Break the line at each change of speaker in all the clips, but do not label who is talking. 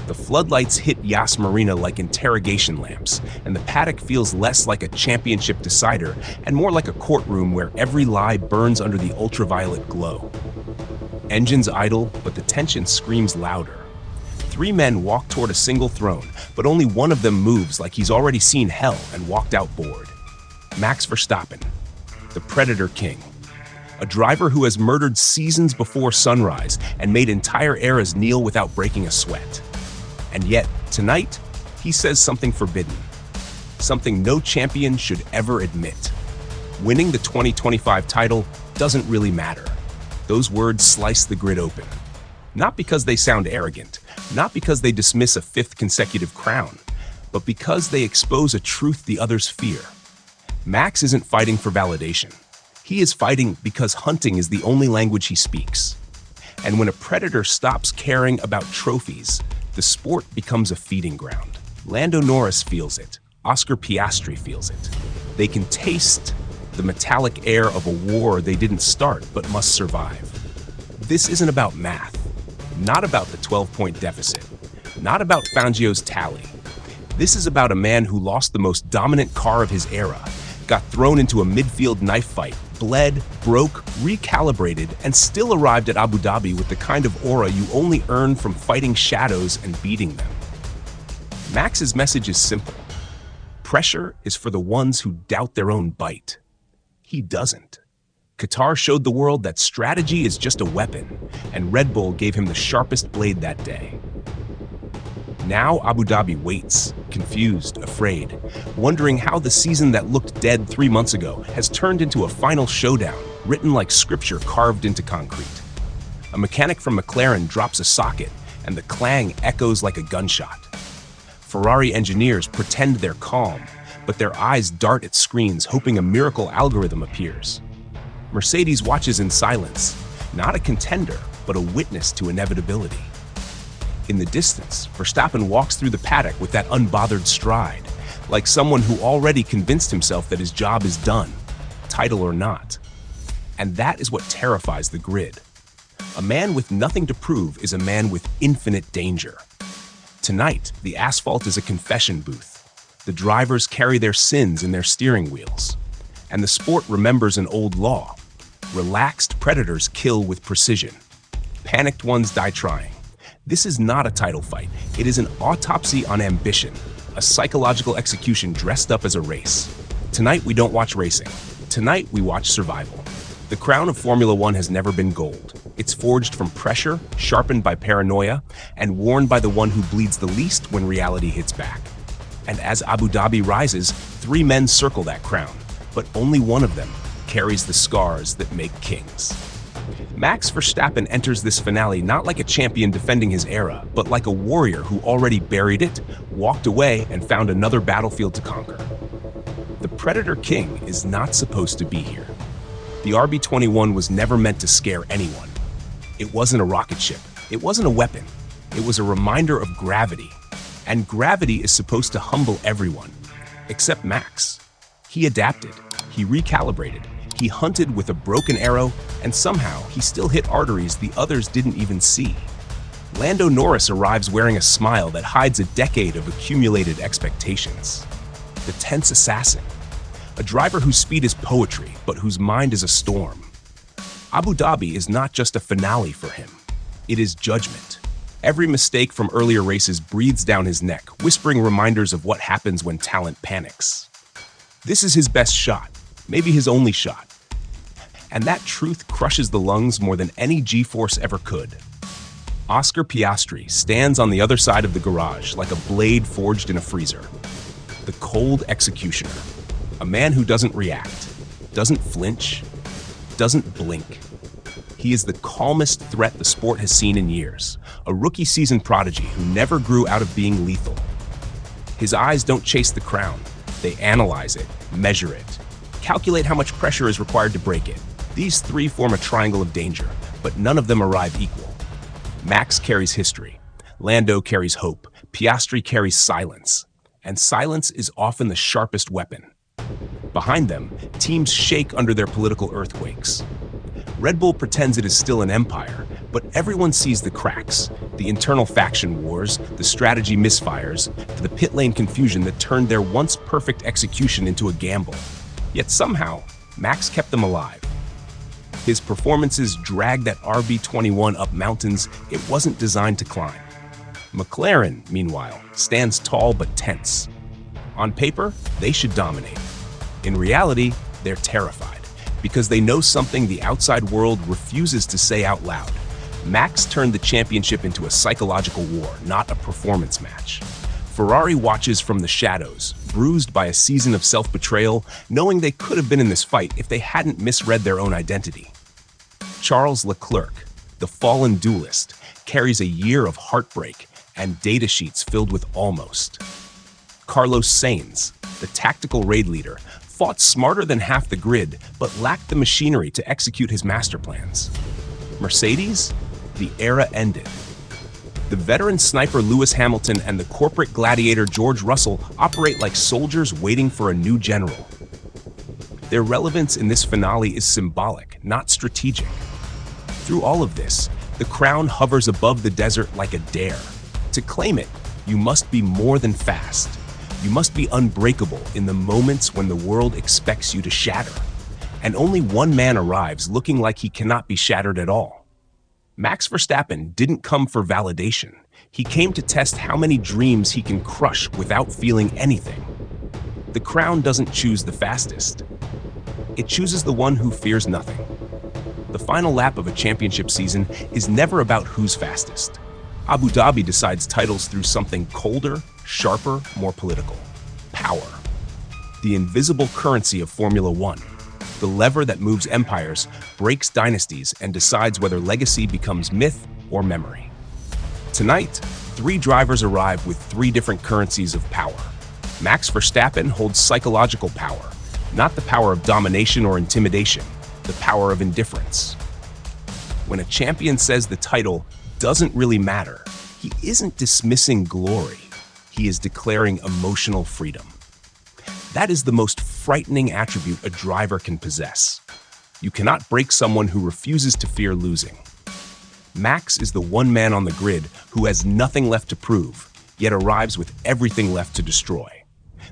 The floodlights hit Yas Marina like interrogation lamps, and the paddock feels less like a championship decider and more like a courtroom where every lie burns under the ultraviolet glow. Engines idle, but the tension screams louder. Three men walk toward a single throne, but only one of them moves like he's already seen hell and walked out bored. Max Verstappen, the Predator King. A driver who has murdered seasons before sunrise and made entire eras kneel without breaking a sweat. And yet, tonight, he says something forbidden. Something no champion should ever admit. Winning the 2025 title doesn't really matter. Those words slice the grid open. Not because they sound arrogant, not because they dismiss a fifth consecutive crown, but because they expose a truth the others fear. Max isn't fighting for validation. He is fighting because hunting is the only language he speaks. And when a predator stops caring about trophies, the sport becomes a feeding ground. Lando Norris feels it. Oscar Piastri feels it. They can taste the metallic air of a war they didn't start but must survive. This isn't about math, not about the 12-point deficit, not about Fangio's tally. This is about a man who lost the most dominant car of his era, got thrown into a midfield knife fight, bled, broke, recalibrated, and still arrived at Abu Dhabi with the kind of aura you only earn from fighting shadows and beating them. Max's message is simple. Pressure is for the ones who doubt their own bite. He doesn't. Qatar showed the world that strategy is just a weapon, and Red Bull gave him the sharpest blade that day. Now Abu Dhabi waits, confused, afraid, wondering how the season that looked dead 3 months ago has turned into a final showdown, written like scripture carved into concrete. A mechanic from McLaren drops a socket, and the clang echoes like a gunshot. Ferrari engineers pretend they're calm, but their eyes dart at screens hoping a miracle algorithm appears. Mercedes watches in silence, not a contender, but a witness to inevitability. In the distance, Verstappen walks through the paddock with that unbothered stride, like someone who already convinced himself that his job is done, title or not. And that is what terrifies the grid. A man with nothing to prove is a man with infinite danger. Tonight, the asphalt is a confession booth. The drivers carry their sins in their steering wheels. And the sport remembers an old law. Relaxed predators kill with precision. Panicked ones die trying. This is not a title fight. It is an autopsy on ambition, a psychological execution dressed up as a race. Tonight, we don't watch racing. Tonight, we watch survival. The crown of Formula One has never been gold. It's forged from pressure, sharpened by paranoia, and worn by the one who bleeds the least when reality hits back. And as Abu Dhabi rises, 3 men circle that crown, but only one of them carries the scars that make kings. Max Verstappen enters this finale not like a champion defending his era, but like a warrior who already buried it, walked away, and found another battlefield to conquer. The Predator King is not supposed to be here. The RB21 was never meant to scare anyone. It wasn't a rocket ship. It wasn't a weapon. It was a reminder of gravity. And gravity is supposed to humble everyone, except Max. He adapted. He recalibrated. He hunted with a broken arrow, and somehow he still hit arteries the others didn't even see. Lando Norris arrives wearing a smile that hides a decade of accumulated expectations. The tense assassin. A driver whose speed is poetry, but whose mind is a storm. Abu Dhabi is not just a finale for him. It is judgment. Every mistake from earlier races breathes down his neck, whispering reminders of what happens when talent panics. This is his best shot, maybe his only shot. And that truth crushes the lungs more than any G-force ever could. Oscar Piastri stands on the other side of the garage like a blade forged in a freezer. The cold executioner. A man who doesn't react, doesn't flinch, doesn't blink. He is the calmest threat the sport has seen in years, a rookie season prodigy who never grew out of being lethal. His eyes don't chase the crown. They analyze it, measure it, calculate how much pressure is required to break it. These 3 form a triangle of danger, but none of them arrive equal. Max carries history. Lando carries hope. Piastri carries silence. And silence is often the sharpest weapon. Behind them, teams shake under their political earthquakes. Red Bull pretends it is still an empire, But everyone sees the cracks, the internal faction wars, the strategy misfires, the pit lane confusion that turned their once perfect execution into a gamble. Yet somehow, Max kept them alive. His performances dragged that RB21 up mountains it wasn't designed to climb. McLaren, meanwhile, stands tall but tense. On paper, they should dominate. In reality, they're terrified, because they know something the outside world refuses to say out loud. Max turned the championship into a psychological war, not a performance match. Ferrari watches from the shadows, bruised by a season of self-betrayal, knowing they could have been in this fight if they hadn't misread their own identity. Charles Leclerc, the fallen duelist, carries a year of heartbreak and data sheets filled with almost. Carlos Sainz, the tactical raid leader, fought smarter than half the grid but lacked the machinery to execute his master plans. Mercedes? The era ended. The veteran sniper Lewis Hamilton and the corporate gladiator George Russell operate like soldiers waiting for a new general. Their relevance in this finale is symbolic, not strategic. Through all of this, the crown hovers above the desert like a dare. To claim it, you must be more than fast. You must be unbreakable in the moments when the world expects you to shatter. And only one man arrives looking like he cannot be shattered at all. Max Verstappen didn't come for validation. He came to test how many dreams he can crush without feeling anything. The crown doesn't choose the fastest. It chooses the one who fears nothing. The final lap of a championship season is never about who's fastest. Abu Dhabi decides titles through something colder, sharper, more political. Power. The invisible currency of Formula One. The lever that moves empires, breaks dynasties, and decides whether legacy becomes myth or memory. Tonight, 3 drivers arrive with 3 different currencies of power. Max Verstappen holds psychological power, not the power of domination or intimidation, the power of indifference. When a champion says the title doesn't really matter, he isn't dismissing glory. He is declaring emotional freedom. That is the most frightening attribute a driver can possess. You cannot break someone who refuses to fear losing. Max is the one man on the grid who has nothing left to prove, yet arrives with everything left to destroy.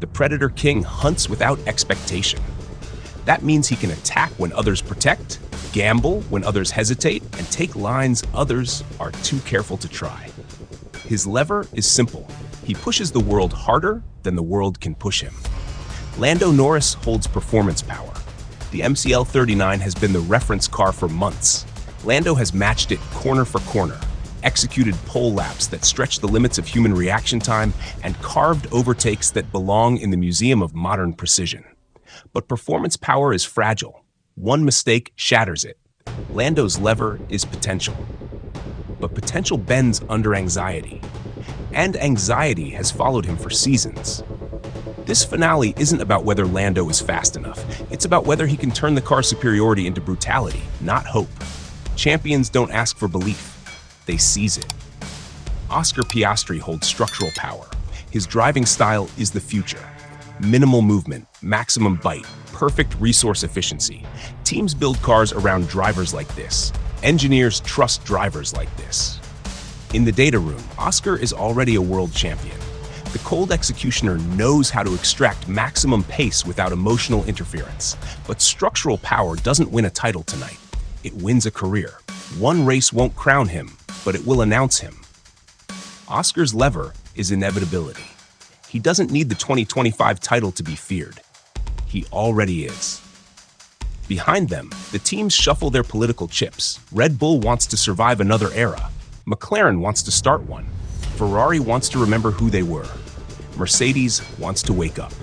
The Predator King hunts without expectation. That means he can attack when others protect, gamble when others hesitate, and take lines others are too careful to try. His lever is simple. He pushes the world harder than the world can push him. Lando Norris holds performance power. The MCL39 has been the reference car for months. Lando has matched it corner for corner, executed pole laps that stretch the limits of human reaction time, and carved overtakes that belong in the Museum of Modern Precision. But performance power is fragile. One mistake shatters it. Lando's lever is potential. But potential bends under anxiety. And anxiety has followed him for seasons. This finale isn't about whether Lando is fast enough. It's about whether he can turn the car's superiority into brutality, not hope. Champions don't ask for belief. They seize it. Oscar Piastri holds structural power. His driving style is the future. Minimal movement, maximum bite, perfect resource efficiency. Teams build cars around drivers like this. Engineers trust drivers like this. In the data room, Oscar is already a world champion. The cold executioner knows how to extract maximum pace without emotional interference. But structural power doesn't win a title tonight. It wins a career. One race won't crown him, but it will announce him. Oscar's lever is inevitability. He doesn't need the 2025 title to be feared. He already is. Behind them, the teams shuffle their political chips. Red Bull wants to survive another era. McLaren wants to start one. Ferrari wants to remember who they were. Mercedes wants to wake up.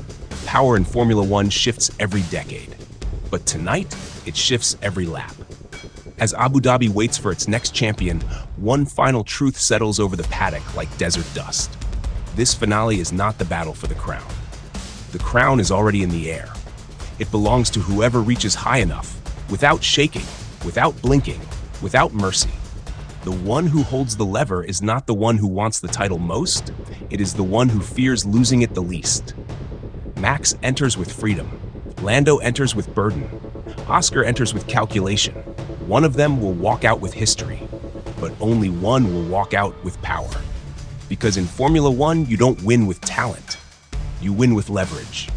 Power in Formula One shifts every decade. But tonight, it shifts every lap. As Abu Dhabi waits for its next champion, one final truth settles over the paddock like desert dust. This finale is not the battle for the crown. The crown is already in the air. It belongs to whoever reaches high enough, without shaking, without blinking, without mercy. The one who holds the lever is not the one who wants the title most, it is the one who fears losing it the least. Max enters with freedom. Lando enters with burden. Oscar enters with calculation. One of them will walk out with history. but only one will walk out with power. Because in Formula One, you don't win with talent. You win with leverage.